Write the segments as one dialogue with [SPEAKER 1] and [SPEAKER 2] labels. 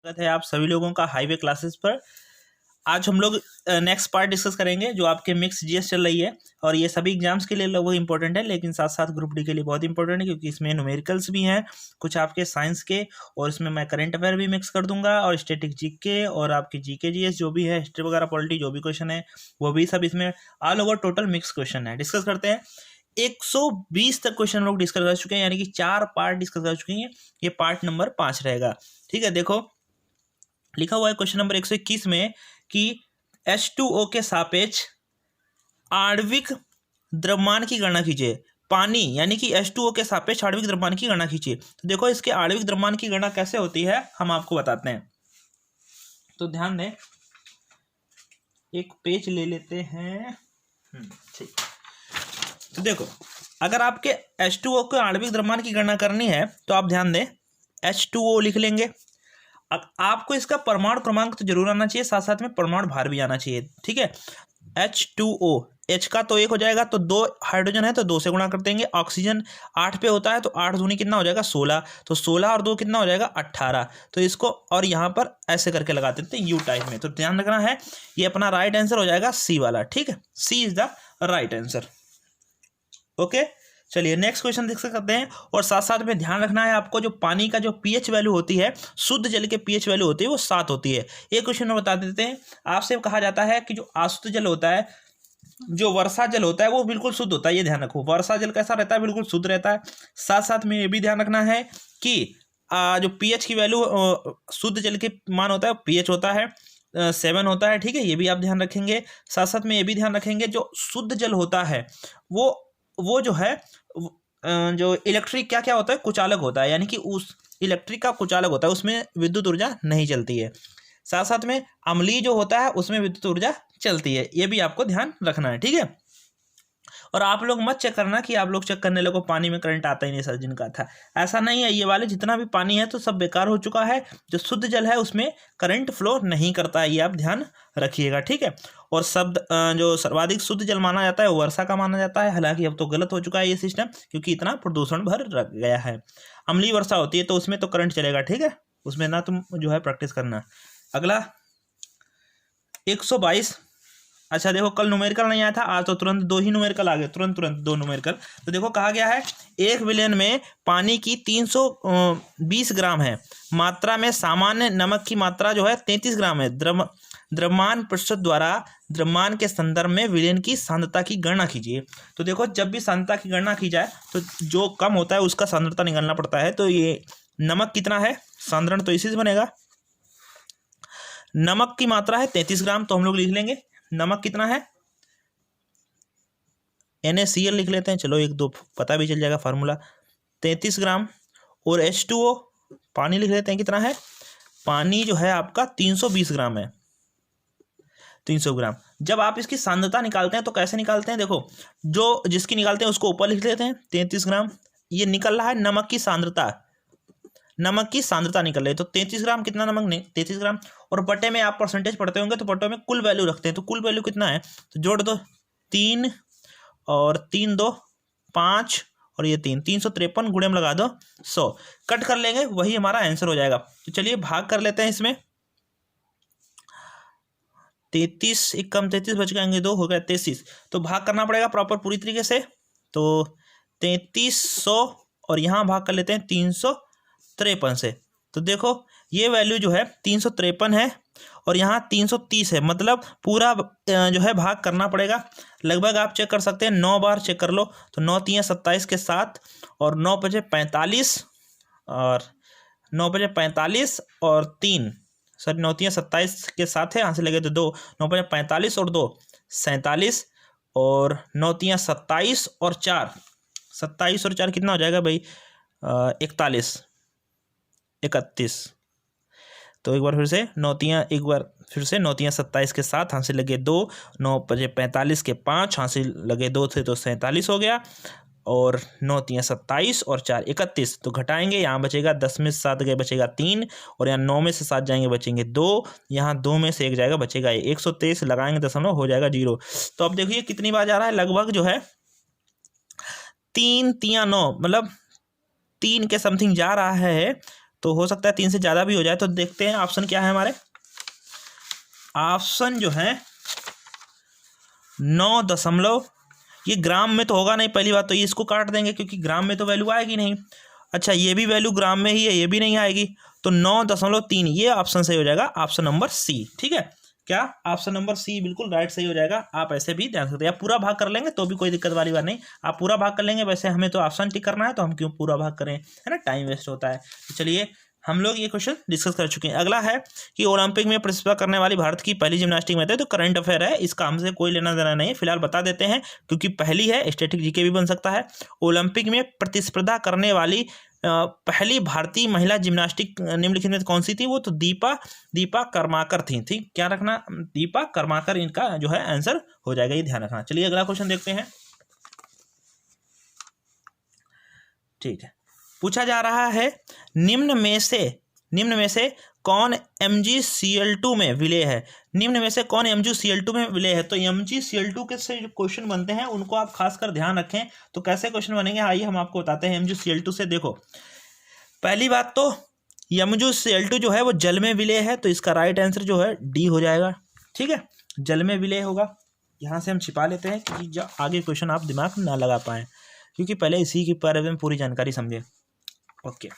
[SPEAKER 1] स्वागत है आप सभी लोगों का हाईवे क्लासेस पर। आज हम लोग नेक्स्ट पार्ट डिस्कस करेंगे जो आपके मिक्स जीएस चल रही है और ये सभी एग्जाम्स के लिए लगभग इंपॉर्टेंट है, लेकिन साथ साथ ग्रुप डी के लिए बहुत इंपॉर्टेंट है क्योंकि इसमें न्यूमेरिकल्स भी हैं कुछ आपके साइंस के, और इसमें मैं करंट अफेयर भी मिक्स कर दूंगा और स्टैटिक जीके और आपकी जीके जीएस जो भी है, हिस्ट्री वगैरह पॉलिटी जो भी क्वेश्चन है वो भी सब इसमें all over total mix question है। डिस्कस करते हैं। 120 तक क्वेश्चन लोग डिस्कस कर चुके हैं, यानी कि 4 पार्ट डिस्कस कर चुके हैं। ये पार्ट नंबर 5 रहेगा। ठीक है, देखो लिखा हुआ है क्वेश्चन नंबर 121 में कि H2O के सापेक्ष आणविक द्रव्यमान की गणना कीजिए। पानी यानी कि H2O के सापेक्ष आणविक द्रव्यमान की गणना कीजिए। तो देखो इसके आणविक द्रव्यमान की गणना कैसे होती है हम आपको बताते हैं। तो ध्यान दें, एक पेज ले लेते हैं। ठीक, तो देखो अगर आपके H2O के आणविक द्रव्यमान की गणना करनी है तो आप ध्यान दें, H2O लिख लेंगे। अब आपको इसका परमाणु क्रमांक तो जरूर आना चाहिए, साथ साथ में परमाणु भार भी आना चाहिए। ठीक है, H2O, H का तो 1 हो जाएगा, तो 2 हाइड्रोजन है तो 2 से गुणा कर देंगे। ऑक्सीजन 8 पे होता है तो 8 दूनी कितना हो जाएगा 16, तो 16 और 2 कितना हो जाएगा 18। तो इसको और यहाँ पर ऐसे करके लगा देते हैं यू टाइप में। तो ध्यान रखना है, ये अपना राइट आंसर हो जाएगा सी वाला। ठीक है, C is the right answer. Okay, चलिए नेक्स्ट क्वेश्चन देख सकते हैं। और साथ साथ में ध्यान रखना है आपको, जो पानी का जो पीएच वैल्यू होती है, शुद्ध जल के पीएच वैल्यू होती है वो 7 होती है। एक क्वेश्चन में बता देते हैं, आपसे कहा जाता है कि जो अशुद्ध जल होता है, जो वर्षा जल होता है वो बिल्कुल शुद्ध होता है। ये ध्यान रखो, वर्षा जल कैसा रहता है, बिल्कुल शुद्ध रहता है। साथ साथ में ये भी ध्यान रखना है कि जो पीएच की वैल्यू शुद्ध जल के मान होता है पीएच होता है 7 होता है। ठीक है, ये भी आप ध्यान रखेंगे। साथ साथ में ये भी ध्यान रखेंगे, जो शुद्ध जल होता है वो जो है जो इलेक्ट्रिक क्या क्या होता है, कुचालक होता है, यानी कि उस इलेक्ट्रिक का कुचालक होता है, उसमें विद्युत ऊर्जा नहीं चलती है। साथ साथ में अम्लीय जो होता है उसमें विद्युत ऊर्जा चलती है। ये भी आपको ध्यान रखना है। ठीक है, और आप लोग मत चेक करना कि आप लोग चेक करने लगो पानी में करंट आता ही नहीं सर जिनका था, ऐसा नहीं है। ये वाले जितना भी पानी है तो सब बेकार हो चुका है। जो शुद्ध जल है उसमें करंट फ्लो नहीं करता है, ये आप ध्यान रखिएगा। ठीक है, और जो सर्वाधिक शुद्ध जल माना जाता है वो वर्षा का माना जाता है। हालांकि अब तो गलत हो चुका है ये सिस्टम, क्योंकि इतना प्रदूषण भर रख गया है। अम्लीय वर्षा होती है तो उसमें तो करंट चलेगा। ठीक है, उसमें ना तुम जो है प्रैक्टिस करना। अगला 122। अच्छा देखो, कल न्यूमेरिकल नहीं आया था, आज तो तुरंत 2 ही न्यूमेरिकल आ गए, तुरंत 2 न्यूमेरिकल। तो देखो कहा गया है 1 विलियन में पानी की 320 ग्राम है मात्रा में सामान्य नमक की मात्रा जो है 33 ग्राम है। द्रव्यमान प्रतिशत द्वारा द्रव्यमान के संदर्भ में विलियन की सांद्रता की गणना कीजिए। तो देखो जब भी सांद्रता की गणना की जाए तो जो कम होता है उसका सांद्रता निकालना पड़ता है। तो ये नमक कितना है, सांद्रण तो इसी से बनेगा। नमक की मात्रा है 33 ग्राम, तो हम लोग लिख लेंगे नमक कितना है, NaCl लिख लेते हैं। चलो 1-2 पता भी चल जाएगा फार्मूला। 33 ग्राम और H2O पानी लिख लेते हैं, कितना है, पानी जो है आपका 320 ग्राम है, 300 ग्राम। जब आप इसकी सांद्रता निकालते हैं तो कैसे निकालते हैं, देखो जो जिसकी निकालते हैं उसको ऊपर लिख लेते हैं 33 ग्राम। ये निकल रहा है नमक की सांद्रता, नमक की सांद्रता निकल रही है। तो 33 ग्राम कितना नमक, नहीं 33 ग्राम, और बटे में आप परसेंटेज पढ़ते होंगे तो बटे में कुल वैल्यू रखते हैं। तो कुल वैल्यू कितना है, तो जोड़ दो 3 और 3 2 5 और ये 3, 353 गुणे में लगा दो 100, कट कर लेंगे, वही हमारा आंसर हो जाएगा। तो चलिए भाग कर लेते हैं इसमें। 33 1 कम 33 बच जाएंगे 2, हो गया 33। तो भाग करना पड़ेगा प्रॉपर पूरी तरीके से। तो 3300 और यहाँ भाग कर लेते हैं 353 से। तो देखो ये वैल्यू जो है 353 है और यहाँ 330 है, मतलब पूरा जो है भाग करना पड़ेगा। लगभग आप चेक कर सकते हैं 9 बार चेक कर लो। तो 9 3 27 के 7 और 9 5 45 और 9 5 45 और 3 सॉरी 9 3 27 के 7 है, यहाँ से लगे तो 2, 9 5 45 और 2 47 और 9 3 27 और 4 27 और 4 कितना हो जाएगा भाई, 41 31। तो एक बार फिर से 9 3 एक बार फिर से 9 3 27 के 7, यहाँ से लगे 2, 9 5 45 के 5, यहाँ से लगे 2 थे तो 47 हो गया, और 9 3 27 और 4 31। तो घटाएंगे, यहाँ बचेगा 10 में से 7 गए बचेगा 3, और यहाँ 9 में से 7 जाएंगे बचेंगे 2, यहाँ 2 में से 1 जाएगा बचेगा 123, लगाएंगे दशमलव हो जाएगा 0। तो अब देखिए कितनी बार जा रहा है, लगभग जो है 3 3 9 मतलब 3 के समथिंग जा रहा है। तो हो सकता है 3 से ज़्यादा भी हो जाए। तो देखते हैं ऑप्शन क्या है हमारे। ऑप्शन जो है 9 दशमलव, ये ग्राम में तो होगा नहीं, पहली बात तो ये इसको काट देंगे क्योंकि ग्राम में तो वैल्यू आएगी नहीं। अच्छा ये भी वैल्यू ग्राम में ही है, ये भी नहीं आएगी, तो 9.3 ये ऑप्शन सही हो जाएगा, ऑप्शन नंबर सी। ठीक है, क्या ऑप्शन नंबर सी बिल्कुल राइट सही हो जाएगा। आप ऐसे भी ध्यान सकते हैं, आप पूरा भाग कर लेंगे तो भी कोई दिक्कत वाली बात नहीं, आप पूरा भाग कर लेंगे। वैसे हमें तो ऑप्शन टिक करना है तो हम क्यों पूरा भाग करें, है ना, टाइम वेस्ट होता है। तो चलिए हम लोग ये क्वेश्चन डिस्कस कर चुके हैं। अगला है कि ओलंपिक में पार्टिसिपेट करने वाली भारत की पहली जिम्नास्टिक मेथड, तो करंट अफेयर है, इसका हमसे कोई लेना देना नहीं है, फिलहाल बता देते हैं क्योंकि पहली है, स्टैटिक जीके भी बन सकता है। ओलंपिक में प्रतिस्पर्धा करने वाली पहली भारतीय महिला जिम्नास्टिक निम्नलिखित में कौन सी थी, वो तो दीपा कर्माकर थी। ठीक, क्या रखना, दीपा कर्माकर इनका जो है आंसर हो जाएगा, ये ध्यान रखना। चलिए अगला क्वेश्चन देखते हैं। ठीक है, पूछा जा रहा है निम्न में से कौन MgCl2 में विलय है। निम्न में से कौन MgCl2 में विलय है। तो MgCl2 के से जो क्वेश्चन बनते हैं उनको आप खासकर ध्यान रखें। तो कैसे क्वेश्चन बनेंगे, आइए हम आपको बताते हैं। MgCl2 से देखो, पहली बात तो MgCl2 जो है वो जल में विलय है, तो इसका राइट आंसर जो है डी हो जाएगा। ठीक है, जल में विलय होगा। यहाँ से हम छिपा लेते हैं कि जो आगे क्वेश्चन आप दिमाग ना लगा पाएँ, क्योंकि पहले इसी के बारे में पूरी जानकारी समझे। ओके,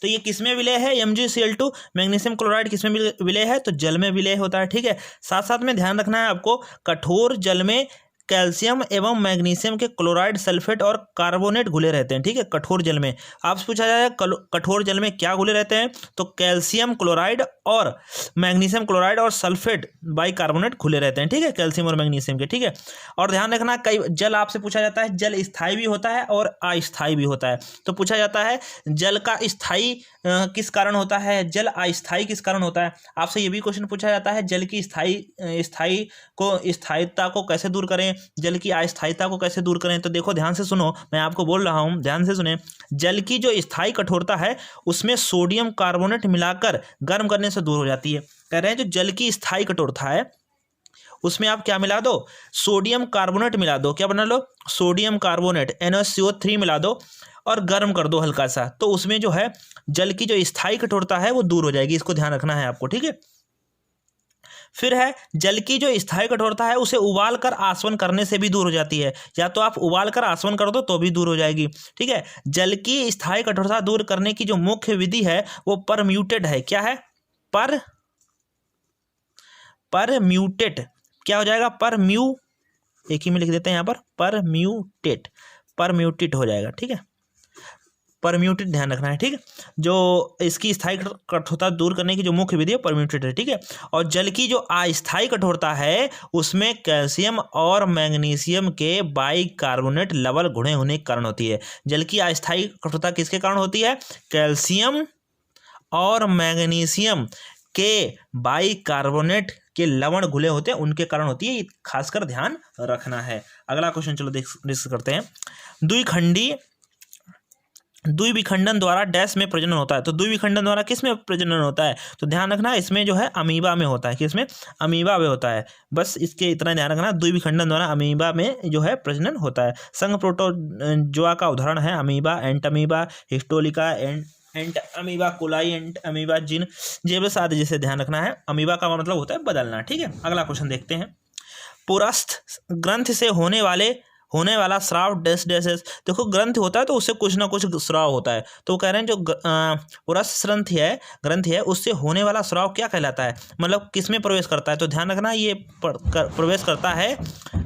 [SPEAKER 1] तो ये किसमें विलय है, MgCl2, मैग्नीशियम क्लोराइड किसमें विलय है, तो जल में विलय होता है। ठीक है, साथ साथ में ध्यान रखना है आपको, कठोर जल में कैल्शियम एवं मैग्नीशियम के क्लोराइड, सल्फेट और कार्बोनेट घुले रहते हैं। ठीक है, कठोर जल में आपसे पूछा जाए कठोर जल में क्या घुले रहते हैं, तो कैल्शियम क्लोराइड और मैग्नीशियम क्लोराइड और सल्फेट बाइकार्बोनेट घुले रहते हैं। ठीक है, कैल्शियम और मैग्नीशियम के। ठीक है, और ध्यान रखना कई जल आपसे पूछा जाता है, जल स्थायी भी होता है और अस्थायी भी होता है। तो पूछा जाता है जल का स्थायी किस कारण होता है, जल अस्थायी किस कारण होता है। आपसे ये भी क्वेश्चन पूछा जाता है जल की स्थायित्व को कैसे दूर करें, जल की अस्थायीता को कैसे दूर करें। तो देखो ध्यान से सुनो, मैं आपको बोल रहा हूं, ध्यान से सुने। जल की जो स्थायी कठोरता है उसमें सोडियम कार्बोनेट मिलाकर गर्म करने से दूर हो जाती है। कह रहे हैं जो जल की स्थायी कठोरता है उसमें आप क्या मिला दो, सोडियम कार्बोनेट मिला दो। क्या बना लो, सोडियम कार्बोनेट NaCO3 मिला दो और गर्म कर दो हल्का सा, तो उसमें जो है जल की जो स्थायी कठोरता है वो दूर हो जाएगी। इसको ध्यान रखना है आपको। ठीक है, फिर है जल की जो स्थायी कठोरता है उसे उबाल कर आसवन करने से भी दूर हो जाती है, या तो आप उबाल कर आसवन कर दो तो भी दूर हो जाएगी। ठीक है, जल की स्थायी कठोरता दूर करने की जो मुख्य विधि है वो परम्यूटेड है। क्या है, परम्यूटेड। क्या हो जाएगा, एक ही में लिख देते हैं यहाँ पर, परम्यूटेट हो जाएगा। ठीक है, परम्यूटेड ध्यान रखना है। ठीक है, जो इसकी स्थायी कठोरता दूर करने की जो मुख्य विधि है परम्यूटेड है। ठीक है, और जल की जो अस्थायी कठोरता है उसमें कैल्शियम और मैग्नीशियम के बाइकार्बोनेट लवण घुले होने के कारण होती है। जल की अस्थायी कठोरता किसके कारण होती है, कैल्शियम और मैग्नीशियम के बाइकार्बोनेट के लवण घुले होते हैं उनके कारण होती है, ये खासकर ध्यान रखना है। अगला क्वेश्चन चलो डिस्कस करते हैं। द्विविखंडन द्वारा डैश में प्रजनन होता है। तो द्विविखंडन द्वारा किस में प्रजनन होता है, तो ध्यान रखना इसमें जो है अमीबा में होता है। किसमें, अमीबा में होता है। बस इसके इतना ध्यान रखना, द्विविखंडन द्वारा अमीबा में जो है प्रजनन होता है। संघ प्रोटोजोआ का उदाहरण है अमीबा, एंट अमीबा, हिस्टोलिका, एंट अमीबा, कोलाई, एंट अमीबा, जिन, जेबस आदि। जिसे ध्यान रखना है, अमीबा का मतलब होता है बदलना। ठीक है, अगला क्वेश्चन देखते हैं। पुरस्थ ग्रंथ से होने वाला स्राव डैश डैश। देखो ग्रंथ होता है तो उससे कुछ ना कुछ स्राव होता है, तो कह रहे हैं जो पुरस्थ ग्रंथ है उससे होने वाला स्राव क्या कहलाता है, मतलब किस में प्रवेश करता है। तो ध्यान रखना ये प्रवेश करता है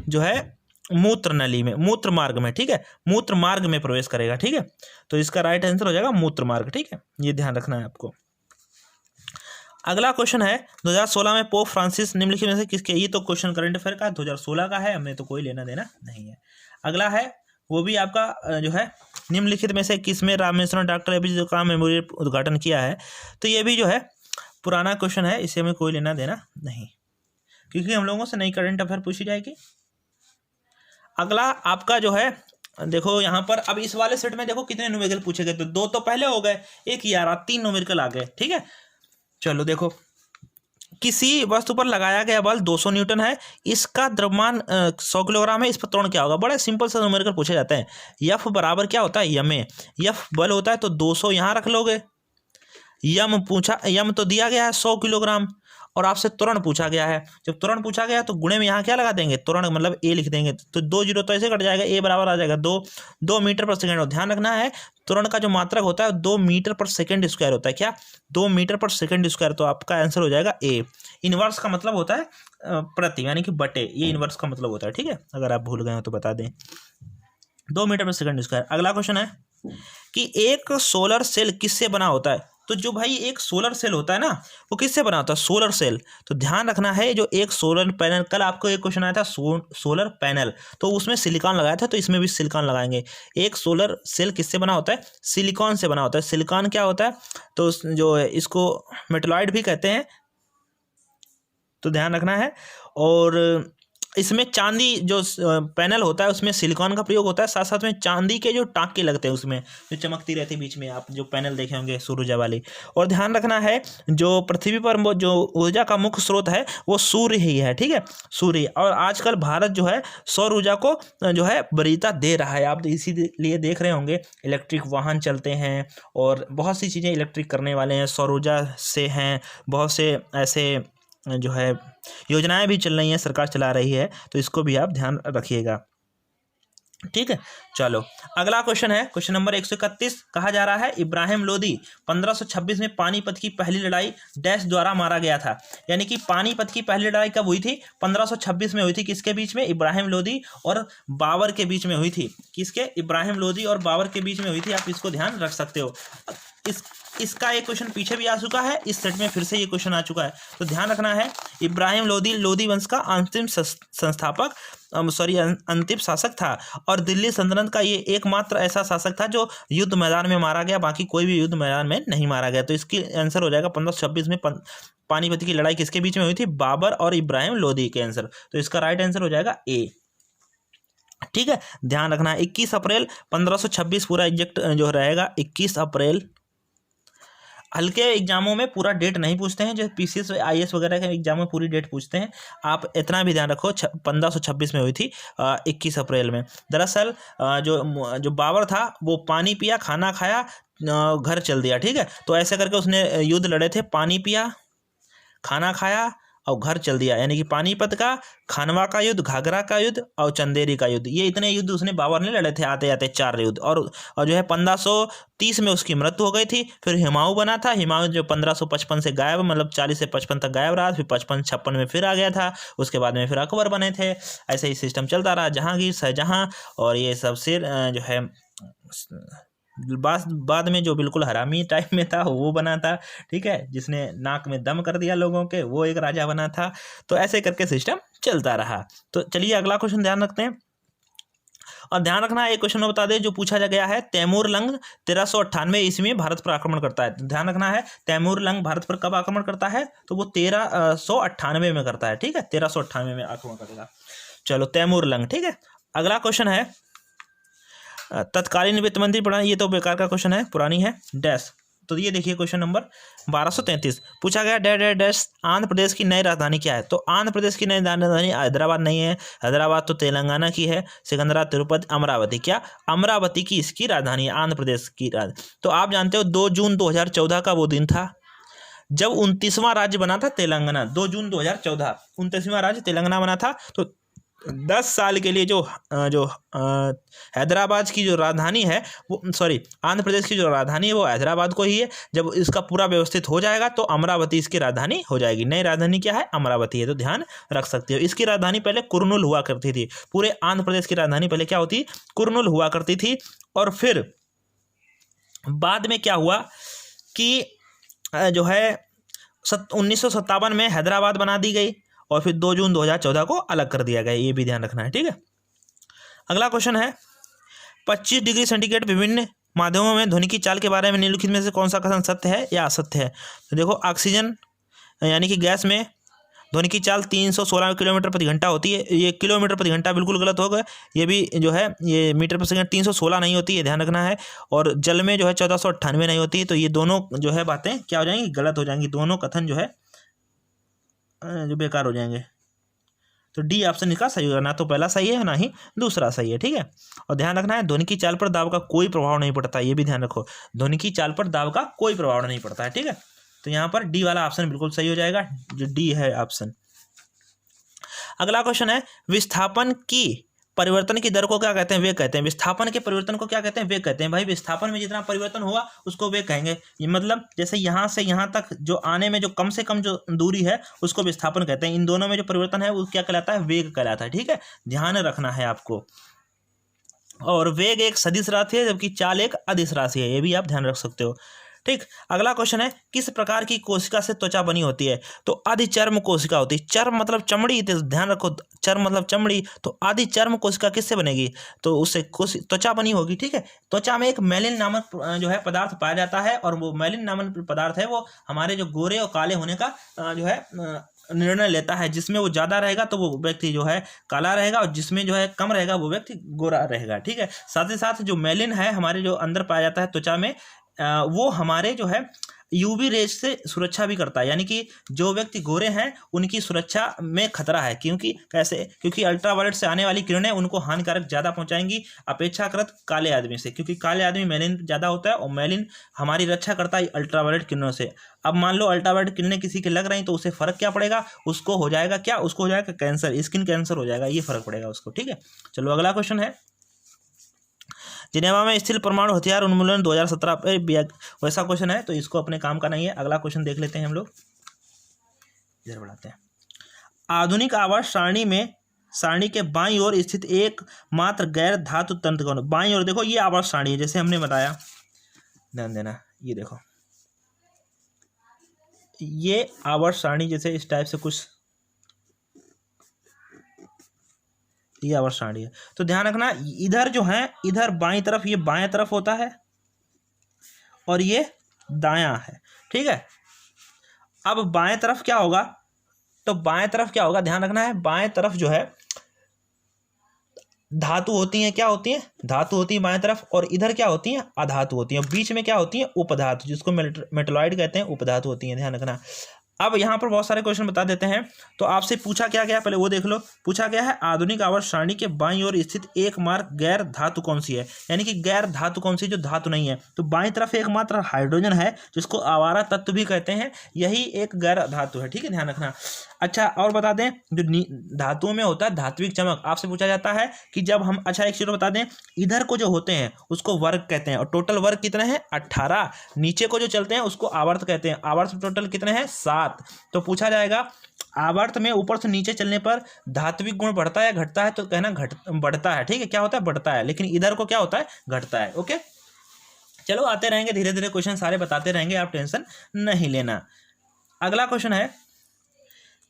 [SPEAKER 1] जो है मूत्र नली में, मूत्र मार्ग में। ठीक है, मूत्र मार्ग में प्रवेश करेगा। ठीक है, तो इसका राइट आंसर हो जाएगा मूत्र मार्ग। ठीक है, ये ध्यान रखना है आपको। अगला क्वेश्चन है 2016 में पोप फ्रांसिस निम्नलिखित में से किसके, ये तो क्वेश्चन करंट अफेयर का 2016 का है, हमें तो कोई लेना देना नहीं है। अगला है वो भी आपका जो है निम्नलिखित में से किसमें रामेश्वरम डॉक्टर APJ का मेमोरियल उद्घाटन किया है। तो ये भी जो है पुराना क्वेश्चन है, इससे हमें कोई लेना देना नहीं, क्योंकि हम लोगों से नई करंट अफेयर पूछी जाएगी। अगला आपका जो है देखो यहाँ पर, अब इस वाले सेट में देखो कितने न्यूमेरिकल पूछे गए, तो 2 तो पहले हो गए, 1 ये आ रहा, 3 न्यूमेरिकल आ गए। ठीक है, चलो देखो, किसी वस्तु पर लगाया गया बल 200 न्यूटन है, इसका द्रव्यमान 100 किलोग्राम है, इस पर त्वरण क्या होगा। बड़ा सिंपल सा न्यूमेरिकल पूछे जाते हैं। F बराबर क्या होता है, यमे, F बल होता है तो 200 यहाँ रख लोगे, यम तो दिया गया है 100 किलोग्राम और आपसे त्वरण पूछा गया है। जब त्वरण पूछा गया तो गुणे में यहाँ क्या लगा देंगे, त्वरण मतलब ए लिख देंगे, तो 2 जीरो तो ऐसे कट जाएगा, ए बराबर आ जाएगा 2 मीटर पर सेकंड। और ध्यान रखना है त्वरण का जो मात्रक होता है 2 मीटर पर सेकंड स्क्वायर होता है। क्या, 2 मीटर पर सेकंड स्क्वायर। तो आपका आंसर हो जाएगा ए। इनवर्स का मतलब होता है प्रति, यानी कि बटे, ये इनवर्स का मतलब होता है। ठीक है, अगर आप भूल गए हो तो बता दें, 2 मीटर पर सेकंड स्क्वायर। अगला क्वेश्चन है कि एक सोलर सेल किससे बना होता है। तो जो भाई एक सोलर सेल होता है ना, वो किससे बना होता है, सोलर सेल। तो ध्यान रखना है, जो एक सोलर पैनल, कल आपको एक क्वेश्चन आया था सोलर पैनल, तो उसमें सिलिकॉन लगाया था, तो इसमें भी सिलिकॉन लगाएंगे। एक सोलर सेल किससे बना होता है, सिलिकॉन से बना होता है। सिलिकॉन क्या होता है, तो जो इसको मेटलॉइड भी कहते हैं, तो ध्यान रखना है। और इसमें चांदी जो पैनल होता है उसमें सिलिकॉन का प्रयोग होता है, साथ साथ में चांदी के जो टाँके लगते हैं उसमें जो चमकती रहती है बीच में, आप जो पैनल देखे होंगे सौर ऊर्जा वाली। और ध्यान रखना है, जो पृथ्वी पर वो जो ऊर्जा का मुख्य स्रोत है वो सूर्य ही है। ठीक है, सूर्य। और आजकल भारत जो है सौर ऊर्जा को जो है वरीयता दे रहा है। आप इसीलिए देख रहे होंगे इलेक्ट्रिक वाहन चलते हैं और बहुत सी चीज़ें इलेक्ट्रिक करने वाले हैं, सौर ऊर्जा से हैं। बहुत से ऐसे जो है योजनाएं भी चल रही हैं, सरकार चला रही है, तो इसको भी आप ध्यान रखिएगा। ठीक है, चलो अगला क्वेश्चन है क्वेश्चन नंबर 131। कहा जा रहा है इब्राहिम लोदी 1526 में पानीपत की पहली लड़ाई डैश द्वारा मारा गया था। यानी कि पानीपत की पहली लड़ाई कब हुई थी, 1526 में हुई थी। किसके बीच में, इब्राहिम लोदी और बाबर के बीच में हुई थी। किसके, इब्राहिम लोदी और बाबर के बीच में हुई थी। आप इसको ध्यान रख सकते हो। इसका एक क्वेश्चन पीछे भी आ चुका है, इस सेट में फिर से ये क्वेश्चन आ चुका है, तो ध्यान रखना है। इब्राहिम लोदी वंश का अंतिम संस्थापक अंतिम शासक था और दिल्ली सल्तनत का ये एकमात्र ऐसा शासक था जो युद्ध मैदान में मारा गया। बाकी कोई भी युद्ध मैदान में नहीं मारा गया। तो इसकी आंसर हो जाएगा 1526 में पानीपत की लड़ाई किसके बीच में हुई थी, बाबर और इब्राहिम लोदी के आंसर। तो इसका राइट आंसर हो जाएगा ए। ठीक है, ध्यान रखना है 21 अप्रैल 1526 पूरा एग्जैक्ट जो रहेगा 21 अप्रैल। हल्के एग्जामों में पूरा डेट नहीं पूछते हैं, जो पीसीएस आईएएस वगैरह के एग्जाम में पूरी डेट पूछते हैं। आप इतना भी ध्यान रखो 1526 में हुई थी 21 अप्रैल में। दरअसल जो बाबर था वो पानी पिया, खाना खाया, घर चल दिया। ठीक है, तो ऐसे करके उसने युद्ध लड़े थे, पानी पिया, खाना खाया और घर चल दिया। यानी कि पानीपत का, खानवा का युद्ध, घाघरा का युद्ध और चंदेरी का युद्ध, ये इतने युद्ध उसने बाबर ने लड़े थे आते आते 4 युद्ध। और जो है 1530 में उसकी मृत्यु हो गई थी। फिर हुमायूं बना था, हुमायूं जो 1555 से गायब, मतलब 40 से 55 तक गायब रहा, फिर 55-56 में फिर आ गया था। उसके बाद में फिर अकबर बने थे। ऐसे ही सिस्टम चलता रहा, जहांगीर, शाहजहां और ये सब से जो है बाद में जो बिल्कुल हरामी टाइप में था वो बना था। ठीक है, जिसने नाक में दम कर दिया लोगों के, वो एक राजा बना था। तो ऐसे करके सिस्टम चलता रहा। तो चलिए अगला क्वेश्चन ध्यान रखते हैं। और ध्यान रखना एक क्वेश्चन में बता दें जो पूछा गया है, तैमूर लंग 1398 ईस्वी में भारत पर आक्रमण करता है। ध्यान रखना है तैमूर लंग भारत पर कब आक्रमण करता है, तो वो 1398 में करता है। ठीक है, 1398 में आक्रमण करेगा। चलो तैमूर लंग। ठीक है, अगला क्वेश्चन है तत्कालीन वित्त मंत्री प्रणाली, ये तो बेकार का क्वेश्चन है, पुरानी है डैश। तो ये देखिए क्वेश्चन नंबर 1233 पूछा गया dash dash dash Andhra Pradesh की नई राजधानी क्या है। तो आंध्र प्रदेश की नई राजधानी हैदराबाद नहीं है, हैदराबाद तो तेलंगाना की है। सिकंदराबाद, तिरुपति, अमरावती। क्या, अमरावती की इसकी राजधानी है, आंध्र प्रदेश की राजधानी। तो आप जानते हो 2 जून 2014 का वो दिन था जब 29वां राज्य बना था तेलंगाना। 2 जून 2014 29वां राज्य तेलंगाना बना था। तो 10 साल के लिए जो हैदराबाद की जो राजधानी है वो, सॉरी, आंध्र प्रदेश की जो राजधानी है वो हैदराबाद को ही है। जब इसका पूरा व्यवस्थित हो जाएगा तो अमरावती इसकी राजधानी हो जाएगी। नई राजधानी क्या है, अमरावती है। तो ध्यान रख सकते हो। इसकी राजधानी पहले कुर्नूल हुआ करती थी। पूरे आंध्र प्रदेश की राजधानी पहले क्या होती, कुर्नूल हुआ करती थी। और फिर बाद में क्या हुआ कि जो है 1957 में हैदराबाद बना दी गई और फिर 2 जून 2014 को अलग कर दिया गया। ये भी ध्यान रखना है। ठीक है, अगला क्वेश्चन है 25 डिग्री सेंटीग्रेड विभिन्न माध्यमों में ध्वनि की चाल के बारे में निम्नलिखित में से कौन सा कथन सत्य है या असत्य है। तो देखो ऑक्सीजन यानी कि गैस में ध्वनि की चाल 316 किलोमीटर प्रति घंटा होती है। ये किलोमीटर प्रति घंटा बिल्कुल गलत होगा। ये भी जो है ये मीटर पर सेकंड 316 नहीं होती है, ध्यान रखना है। और जल में जो है 1498 नहीं होती है। तो ये दोनों जो है बातें क्या हो जाएंगी, गलत हो जाएंगी। दोनों कथन जो है जो बेकार हो जाएंगे। तो डी ऑप्शन इसका सही होगा, ना तो पहला सही है ना ही दूसरा सही है, ठीक है। और ध्यान रखना है ध्वनि की चाल पर दाब का कोई प्रभाव नहीं पड़ता, ये भी ध्यान रखो, ध्वनि की चाल पर दाब का कोई प्रभाव नहीं पड़ता है, ठीक है। तो यहाँ पर डी वाला ऑप्शन बिल्कुल सही हो जाएगा, जो डी है ऑप्शन। अगला क्वेश्चन है विस्थापन की परिवर्तन की दर को क्या कहते हैं, वेग कहते हैं। विस्थापन के परिवर्तन को क्या कहते हैं, वेग कहते हैं। भाई विस्थापन में जितना परिवर्तन होगा उसको वेग कहेंगे। ये मतलब जैसे यहाँ से यहाँ तक जो आने में जो कम से कम जो दूरी है उसको विस्थापन कहते हैं। इन दोनों में जो परिवर्तन है वो क्या कहलाता है, वेग कहलाता है, ठीक है। ध्यान रखना है आपको। और वेग एक सदिश राशि है जबकि चाल एक अदिश राशि है, ये भी आप ध्यान रख सकते हो, ठीक। अगला क्वेश्चन है किस प्रकार की कोशिका से त्वचा बनी होती है, तो आदिचर्म कोशिका होती है। चर्म मतलब चमड़ी, तो ध्यान रखो, चर्म मतलब चमड़ी, तो आदिचर्म कोशिका किससे बनेगी, तो उससे त्वचा बनी होगी, ठीक है। त्वचा में एक मेलिन नामक जो है पदार्थ पाया जाता है, और वो मेलिन नामक पदार्थ है वो हमारे जो गोरे और काले होने का जो है निर्णय लेता है। जिसमें वो ज़्यादा रहेगा तो वो व्यक्ति जो है काला रहेगा, और जिसमें जो है कम रहेगा वो व्यक्ति गोरा रहेगा, ठीक है। साथ ही साथ जो मेलिन है हमारे जो अंदर पाया जाता है त्वचा में, वो हमारे जो है यूवी रेज से सुरक्षा भी करता है, यानी कि जो व्यक्ति गोरे हैं उनकी सुरक्षा में खतरा है। क्योंकि कैसे, क्योंकि अल्ट्रावायलेट से आने वाली किरणें उनको हानिकारक ज़्यादा पहुंचाएंगी अपेक्षाकृत काले आदमी से, क्योंकि काले आदमी मेलिन ज़्यादा होता है और मेलिन हमारी रक्षा करता है अल्ट्रावायलेट किरणों से। अब मान लो अल्ट्रावायलेट किरणें किसी के लग रही तो उसे फर्क क्या पड़ेगा, उसको हो जाएगा क्या, उसको हो जाएगा कैंसर, स्किन कैंसर हो जाएगा, ये फर्क पड़ेगा उसको, ठीक है। चलो अगला क्वेश्चन है जिनेवा में स्थिर परमाणु हथियार उन्मूलन 2017 वैसा क्वेश्चन है, तो इसको अपने काम का नहीं है। अगला क्वेश्चन देख लेते हैं हम लोग, इधर बढ़ाते हैं। आधुनिक आवर्त सारणी के बाईं ओर स्थित एकमात्र गैर धातु तंत्र कौन है। बाईं ओर देखो, ये आवर्त सारणी है जैसे हमने बताया, ध्यान देना, ये देखो ये आवर्त सारणी जैसे इस टाइप से कुछ, ये आवर्त सारणी है। तो ध्यान रखना इधर जो है, इधर बाईं तरफ ये बाएं तरफ होता है और ये दायां है, ठीक है। अब बाएं तरफ क्या होगा, तो बाएं तरफ क्या होगा, ध्यान रखना है, बाएं तरफ जो है धातु होती हैं, क्या होती हैं, धातु होती है बाएं तरफ, और इधर क्या होती हैं, अधातु होती हैं, बीच में क्या होती हैं, उपधातु, जिसको मेटलॉइड कहते हैं, उपधातु होती हैं, ध्यान रखना। अब यहाँ पर बहुत सारे क्वेश्चन बता देते हैं। तो आपसे पूछा क्या गया, पहले वो देख लो। पूछा गया है आधुनिक आवर्त सारणी के बाईं ओर स्थित एकमात्र गैर धातु कौन सी है, यानी कि गैर धातु कौन सी जो धातु नहीं है। तो बाईं तरफ एकमात्र हाइड्रोजन है, जिसको आवारा तत्व भी कहते हैं, यही एक गैर धातु है, ठीक है, ध्यान रखना। अच्छा और बता दें, जो धातुओं में होता है धात्विक चमक, आपसे पूछा जाता है कि जब हम, अच्छा एक चीज बता दें, इधर को जो होते हैं उसको वर्ग कहते हैं, और टोटल वर्ग कितने हैं, 18। नीचे को जो चलते हैं उसको आवर्त कहते हैं, आवर्त टोटल कितने हैं, 7। तो पूछा जाएगा आवर्त में ऊपर से नीचे चलने पर धात्विक गुण बढ़ता है या घटता है, तो कहना बढ़ता है, ठीक है, क्या होता है, बढ़ता है। लेकिन इधर को क्या होता है, घटता है, ओके। चलो आते रहेंगे धीरे धीरे, क्वेश्चन सारे बताते रहेंगे, आप टेंशन नहीं लेना। अगला क्वेश्चन है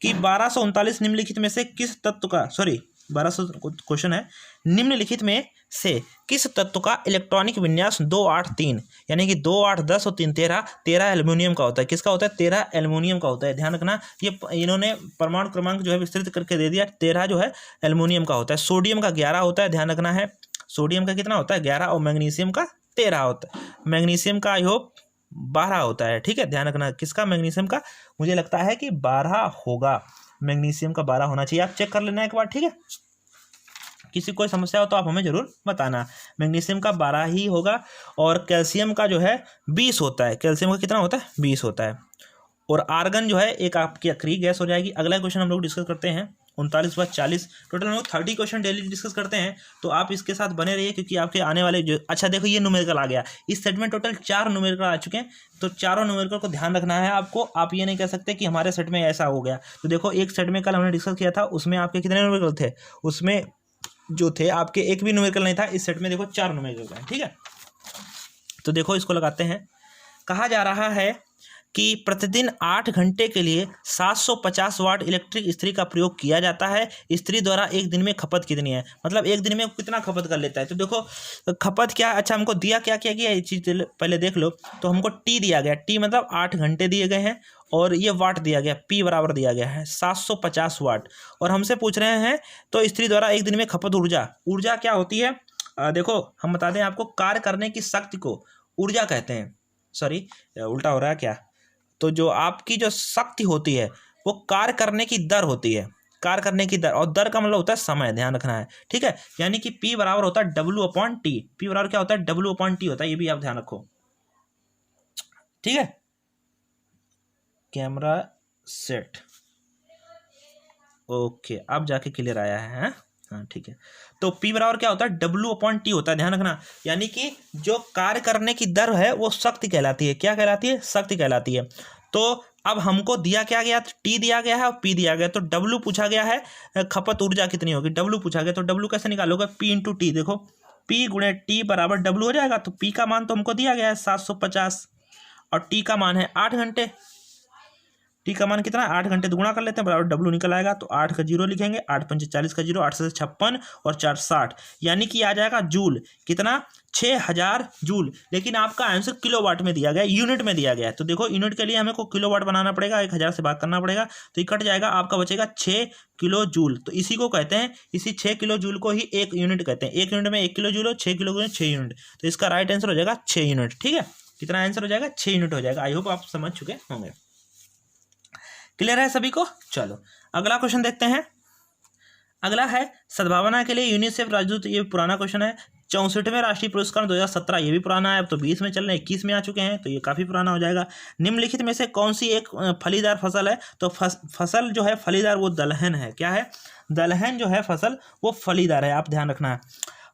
[SPEAKER 1] कि 1239 निम्नलिखित में से किस तत्व का, 1200 क्वेश्चन है, निम्नलिखित में से किस तत्व का इलेक्ट्रॉनिक विन्यास 283, यानी कि 2 8 10 और 3 13 एल्युमिनियम का होता है। किसका होता है, 13 एल्युमिनियम का होता है। ध्यान रखना, ये इन्होंने परमाणु क्रमांक जो है विस्तृत करके दे दिया, 13 जो है एल्युमिनियम का होता है। सोडियम का 11 होता है, ध्यान रखना है, सोडियम का कितना होता है, 11, और मैग्नीशियम का 13 होता है। मैग्नीशियम का आई होप 12 होता है, ठीक है, ध्यान रखना। किसका, मैग्नीशियम का, मुझे लगता है कि 12 होगा, मैग्नीशियम का 12 होना चाहिए, आप चेक कर लेना एक बार, ठीक है। किसी कोई समस्या हो तो आप हमें जरूर बताना। मैग्नीशियम का 12 ही होगा, और कैल्शियम का जो है 20 होता है। कैल्शियम का कितना होता है, 20 होता है। और आर्गन जो है एक आपकी अक्रिय गैस हो जाएगी। अगला क्वेश्चन हम लोग डिस्कस करते हैं 39 + 40, टोटल हम लोग 30 क्वेश्चन डेली डिस्कस करते हैं, तो आप इसके साथ बने रहिए, क्योंकि आपके आने वाले जो, अच्छा देखो ये न्यूमेरिकल आ गया, इस सेट में टोटल 4 न्यूमेरिकल आ चुके हैं, तो चारों न्यूमेरिकल को ध्यान रखना है आपको। आप ये नहीं कह सकते कि हमारे सेट में ऐसा हो गया। तो देखो एक सेट में कल हमने डिस्कस किया था, उसमें आपके कितने न्यूमेरिकल थे, उसमें जो थे आपके एक भी न्यूमेरिकल नहीं था। इस सेट में देखो 4 न्यूमेरिकल हैं, ठीक है। तो देखो इसको लगाते हैं। कहा जा रहा है कि प्रतिदिन 8 घंटे के लिए 750 वाट इलेक्ट्रिक इस्त्री का प्रयोग किया जाता है। इस्त्री द्वारा एक दिन में खपत कितनी है, मतलब एक दिन में कितना खपत कर लेता है। तो देखो खपत क्या, अच्छा हमको दिया क्या क्या गया, ये चीज़ पहले देख लो। तो हमको टी दिया गया, टी मतलब 8 घंटे दिए गए हैं, और ये वाट दिया गया, पी बराबर दिया गया है 750 वाट। और हमसे पूछ रहे हैं तो इस्त्री द्वारा एक दिन में खपत ऊर्जा क्या होती है। देखो हम बता दें आपको, कार्य करने की शक्ति को ऊर्जा कहते हैं, सॉरी उल्टा हो रहा है क्या। तो जो आपकी जो शक्ति होती है वो कार्य करने की दर होती है, कार्य करने की दर, और दर का मतलब होता है समय, ध्यान रखना है, ठीक है। यानी कि P बराबर होता है W/T। P बराबर क्या होता है? W/T होता है, ये भी आप ध्यान रखो, ठीक है। कैमरा सेट, ओके, अब जाके क्लियर आया है, हाँ ठीक है। तो P बराबर क्या होता है? W/T होता है, ध्यान रखना। यानी कि जो कार्य करने की दर है वो शक्ति कहलाती है। क्या कहलाती है? शक्ति कहलाती है। तो अब हमको दिया क्या गया? T दिया गया है और P दिया गया, तो W पूछा गया है, खपत ऊर्जा कितनी होगी, W पूछा गया। तो W कैसे निकालोगे? P × T, देखो P × T बराबर W हो जाएगा। तो P का मान तो हमको दिया गया है 750 और T का मान है 8 घंटे। T का मान कितना है? 8 घंटे, दुगुना कर लेते हैं, बराबर W निकल आएगा। तो 8 का 0 लिखेंगे, 8 × 5 = 40 का 0, 8 से 56 और 4 60, यानी कि आ जाएगा जूल, कितना? 6000 जूल। लेकिन आपका आंसर किलोवाट में दिया गया, यूनिट में दिया गया है। तो देखो यूनिट के लिए हमें को किलोवाट बनाना पड़ेगा, 1000 से भाग करना पड़ेगा, तो ये कट जाएगा, आपका बचेगा 6 किलो जूल। तो इसी को कहते हैं, इसी 6 किलो जूल को ही 1 यूनिट कहते हैं। 1 यूनिट में 1 किलो जूल हो, 6 किलो 6 यूनिट। तो इसका राइट आंसर हो जाएगा 6 यूनिट, ठीक है। कितना आंसर हो जाएगा? 6 यूनिट हो जाएगा। आई होप आप समझ चुके होंगे। क्लियर है सभी को? चलो अगला क्वेश्चन देखते हैं। अगला है सद्भावना के लिए यूनिसेफ राजदूत, ये पुराना क्वेश्चन है। 64वें राष्ट्रीय पुरस्कार 2017, ये भी पुराना है, अब तो 20 में चल रहे हैं, 21 में आ चुके हैं, तो ये काफ़ी पुराना हो जाएगा। निम्नलिखित में से कौन सी एक फलीदार फसल है? तो फसल जो है फलीदार वो दलहन है। क्या है? दलहन जो है फसल वो फलीदार है, आप ध्यान रखना है।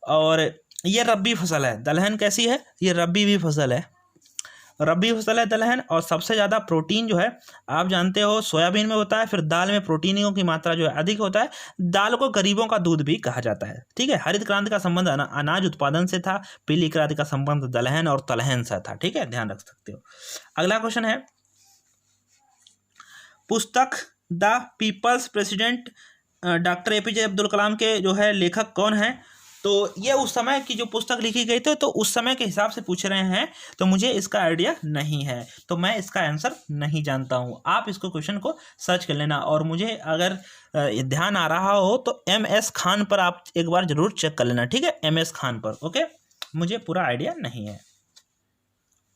[SPEAKER 1] और ये रब्बी फसल है। दलहन कैसी है? ये रब्बी भी फसल है, रब्बी फसल है दलहन। और सबसे ज़्यादा प्रोटीन जो है आप जानते हो सोयाबीन में होता है। फिर दाल में प्रोटीनों की मात्रा जो है अधिक होता है। दाल को गरीबों का दूध भी कहा जाता है, ठीक है। हरित क्रांति का संबंध अनाज उत्पादन से था, पीली क्रांति का संबंध दलहन और तलहन से था, ठीक है, ध्यान रख सकते हो। अगला क्वेश्चन है, पुस्तक the people's president doctor APJ Abdul Kalam के जो है लेखक कौन है? तो ये उस समय की जो पुस्तक लिखी गई थी, तो उस समय के हिसाब से पूछ रहे हैं, तो मुझे इसका आइडिया नहीं है, तो मैं इसका आंसर नहीं जानता हूँ। आप इसको क्वेश्चन को सर्च कर लेना, और मुझे अगर ध्यान आ रहा हो तो MS खान पर आप एक बार जरूर चेक कर लेना, ठीक है, MS खान पर, ओके। मुझे पूरा आइडिया नहीं है,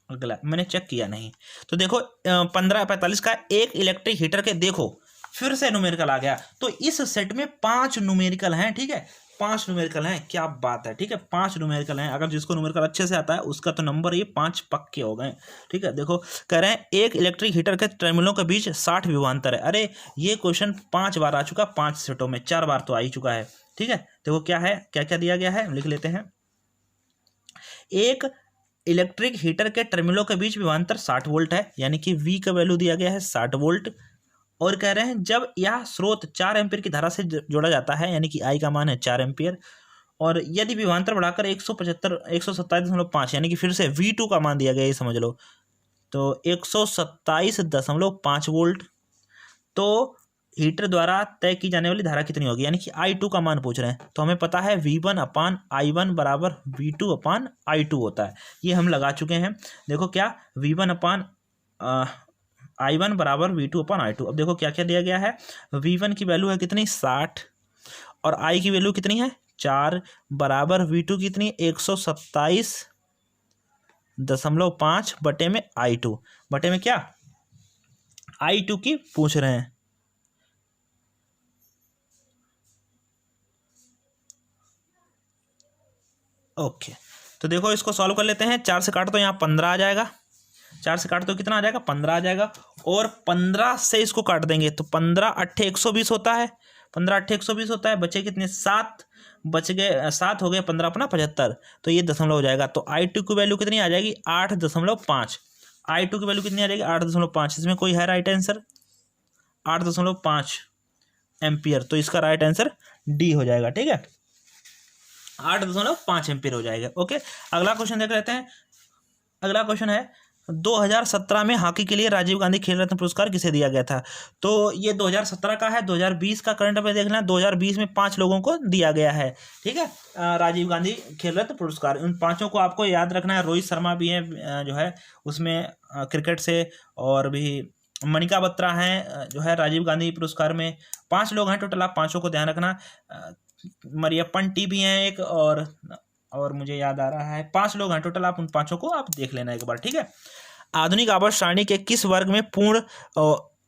[SPEAKER 1] अगला मैंने चेक किया नहीं। तो देखो 1545 का एक इलेक्ट्रिक हीटर के, देखो फिर से न्यूमेरिकल आ गया। तो इस सेट में 5 न्यूमेरिकल हैं, ठीक है, 5 न्यूमेरिकल हैं, क्या बात है, ठीक है, 5 न्यूमेरिकल हैं। अगर जिसको न्यूमेरिकल अच्छे से आता है उसका तो नंबर ये 5 पक्के हो गए, ठीक है। देखो कह रहे हैं एक इलेक्ट्रिक हीटर के टर्मिनलों के बीच 60 विभवांतर है। अरे ये क्वेश्चन 5 बार आ चुका, 5 सेटों में 4 बार तो आ ही चुका है, ठीक है। देखो क्या है, क्या क्या दिया गया है, लिख लेते हैं। एक इलेक्ट्रिक हीटर के टर्मिनलों के बीच विभवांतर 60 वोल्ट है, यानी कि V का वैल्यू दिया गया है 60 वोल्ट। और कह रहे हैं जब यह स्रोत 4 एम्पीयर की धारा से जोड़ा जाता है, यानी कि I का मान है 4 एम्पीयर, और यदि विभवांतर बढ़ाकर 127.5 यानी कि फिर से V2 का मान दिया गया, ये समझ लो, तो 127.5 वोल्ट, तो हीटर द्वारा तय की जाने वाली धारा कितनी होगी, यानी कि I2 का मान पूछ रहे हैं। तो हमें पता है V1/I1 बराबर V2/I2 होता है, ये हम लगा चुके हैं। देखो क्या, V1/I1 बराबर V2/I2। अब देखो क्या क्या दिया गया है, V1 की वैल्यू है कितनी 60, और I की वैल्यू कितनी है 4, बराबर V2 कितनी 127.5 बटे में I2, बटे में क्या I2 की पूछ रहे हैं। ओके, तो देखो इसको सॉल्व कर लेते हैं। 4 से काट तो यहाँ 15 आ जाएगा, 4 से काट तो कितना आ जाएगा 15 आ जाएगा, और 15 से इसको काट देंगे तो 15 8 120 होता है, 15 8 120 होता है। बचे कितने 7, बच गए 7 हो गए, 15 अपना 75, तो ये दशमलव हो जाएगा। तो I2 की वैल्यू कितनी आ जाएगी 8.5, I2 की वैल्यू कितनी आ जाएगी 8.5। इसमें कोई है राइट आंसर 8.5 एम्पियर, तो इसका राइट आंसर D हो जाएगा, ठीक है, 8.5 एम्पियर हो जाएगा। ओके, अगला क्वेश्चन देख लेते हैं। अगला क्वेश्चन है 2017 में हॉकी के लिए राजीव गांधी खेल रत्न पुरस्कार किसे दिया गया था? तो ये 2017 का है, 2020 का करंट अफेयर देखना। 2020 में 5 लोगों को दिया गया है, ठीक है, राजीव गांधी खेल रत्न पुरस्कार। उन 5 को आपको याद रखना है। रोहित शर्मा भी हैं जो है उसमें क्रिकेट से, और भी मनिका बत्रा हैं जो है राजीव गांधी पुरस्कार में। 5 लोग हैं टोटल, आप 5 को ध्यान रखना। मरियप्पन टी भी हैं एक, और मुझे याद आ रहा है 5 लोग हैं टोटल, आप उन 5 को आप देख लेना एक बार, ठीक है। आधुनिक आवर्त सारणी के किस वर्ग में पूर्ण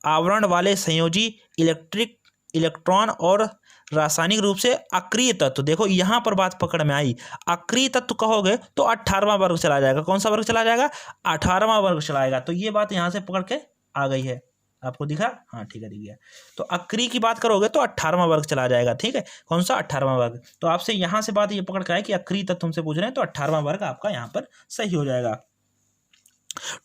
[SPEAKER 1] आवरण वाले संयोजी इलेक्ट्रिक इलेक्ट्रॉन और रासायनिक रूप से अक्रिय तत्व, देखो यहाँ पर बात पकड़ में आई, अक्रिय तत्व कहोगे तो 18वां वर्ग चला जाएगा। कौन सा वर्ग चला जाएगा? 18वां वर्ग चलाएगा। तो ये बात यहाँ से पकड़ के आ गई है, आपको दिखा? हाँ ठीक है, दिख गया। तो अक्रिय की बात करोगे तो 18वां वर्ग चला जाएगा, ठीक है। कौन सा? 18वां वर्ग। तो आपसे यहाँ से बात ये पकड़ के आए कि अक्रिय तत्व हमसे पूछ रहे हैं, तो 18वां वर्ग आपका यहाँ पर सही हो जाएगा।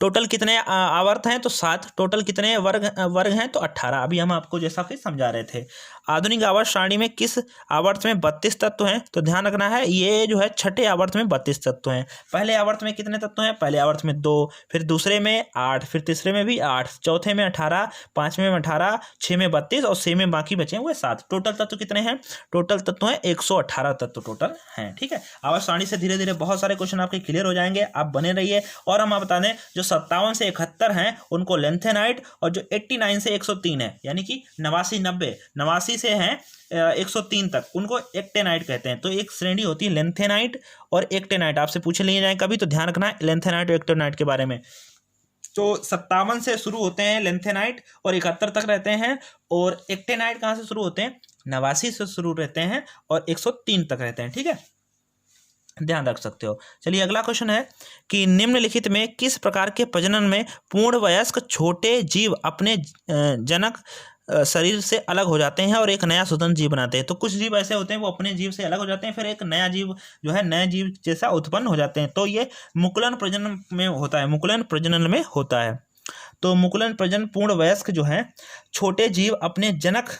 [SPEAKER 1] टोटल कितने आवर्त हैं? तो 7। टोटल कितने वर्ग हैं? तो 18। अभी हम आपको जैसा कि समझा रहे थे। आधुनिक आवर्त सारणी में किस आवर्त में 32 तत्व हैं? तो ध्यान रखना है, ये जो है छठे आवर्त में 32 तत्व हैं। पहले आवर्त में कितने तत्व हैं? पहले आवर्त में 2, फिर दूसरे में 8, फिर तीसरे में भी 8, चौथे में 18, पांचवें में 18, 6 में 32 और 6 में बाकी बचे हुए 7। टोटल तत्व कितने हैं? टोटल तत्व हैं 118 तत्व टोटल हैं, ठीक है। आवर्त सारणी से धीरे धीरे बहुत सारे क्वेश्चन आपके क्लियर हो जाएंगे, आप बने रहिए। और हम बता दें, जो 57 से 71 हैं उनको लेंथेनाइट, और जो 89 से 103 है, यानी कि 89 से हैं 103 तक, उनको एक्टेनाइट कहते हैं। तो एक श्रेणी होती है लेंथेनाइट और एक्टेनाइट, आपसे पूछे लिए जाए कभी, तो ध्यान रखना है लेंथेनाइट और एक्टेनाइट के बारे में। तो 57 से शुरू होते हैं लेंथेनाइट और 71 तक रहते हैं, और एक्टेनाइट कहाँ से शुरू होते हैं? 89 से शुरू रहते हैं और 103 तक रहते हैं, ठीक है, ध्यान रख सकते हो। चलिए अगला क्वेश्चन है कि निम्नलिखित में किस प्रकार के प्रजनन में पूर्ण वयस्क छोटे जीव अपने जनक शरीर से अलग हो जाते हैं और एक नया स्वतंत्र जीव बनाते हैं? तो कुछ जीव ऐसे होते हैं वो अपने जीव से अलग हो जाते हैं, फिर एक नया जीव जो है नए जीव जैसा उत्पन्न हो जाते हैं। तो ये मुकुलन प्रजनन में होता है, मुकुलन प्रजनन में होता है। तो मुकुलन प्रजनन पूर्ण वयस्क जो है छोटे जीव अपने जनक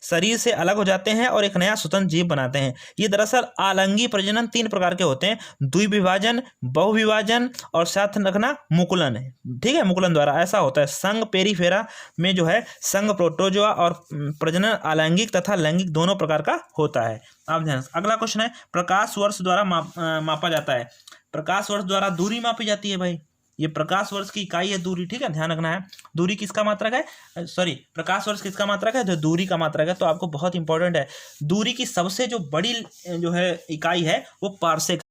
[SPEAKER 1] शरीर से अलग हो जाते हैं और एक नया स्वतंत्र जीव बनाते हैं। ये दरअसल आलंगी प्रजनन 3 प्रकार के होते हैं, द्विविभाजन, बहुविभाजन और साथ रखना मुकुलन है, ठीक है, मुकुलन द्वारा ऐसा होता है। संघ पेरिफेरा में जो है संघ प्रोटोजोआ और प्रजनन अलैंगिक तथा लैंगिक दोनों प्रकार का होता है। आप ध्यान। अगला क्वेश्चन है, प्रकाश वर्ष द्वारा मापा जाता है। प्रकाश वर्ष द्वारा दूरी मापी जाती है भाई, ये प्रकाश वर्ष की इकाई है दूरी, ठीक है, ध्यान रखना है। दूरी किसका मात्रक है? सॉरी, प्रकाश वर्ष किसका मात्रक है? जो दूरी का मात्रक है। तो आपको बहुत इंपॉर्टेंट है, दूरी की सबसे जो बड़ी जो है इकाई है वो पार्सेक